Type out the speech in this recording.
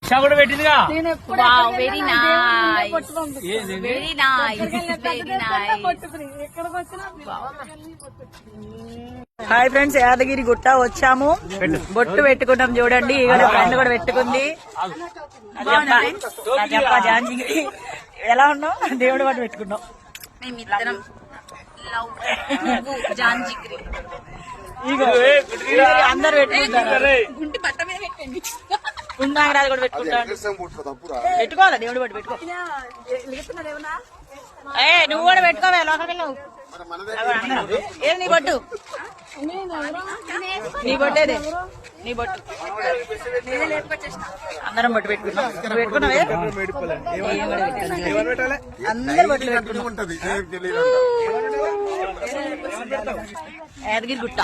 Rickshaw కూడా పెట్టిందిగా. Very nice, very nice, very nice. Hi friends, Yadagiri Gutta వచ్చాము. బొట్టు పెట్టుకున్నాం చూడండి. ఇక్కడ ఫ్రెండ్ కూడా పెట్టుకుంది. జాంజిగిరి ఎలా ఉన్నాం? దేవుడు పాటు పెట్టుకున్నాం మేమిద్దరం. జాంజిగిరి అందరు పెట్టుకుంటారు. గుంటి బట్ట మీద పెట్టండి. గుండాగరాలు కూడా పెట్టుకుంటాడు. పెట్టుకోవాలా? దేవుడు పాటు పెట్టుకో. నువ్వు కూడా పెట్టుకోవా? లోపలికి వెళ్ళవు. ఏది నీ బొట్టు? నీ బొట్టేదే, నీ బొట్టు. అందరం బొట్టు పెట్టుకున్నాం. పెట్టుకున్నావే? అందరు బొట్లు పెట్టుకున్నాం. యాదగిరి గుట్ట.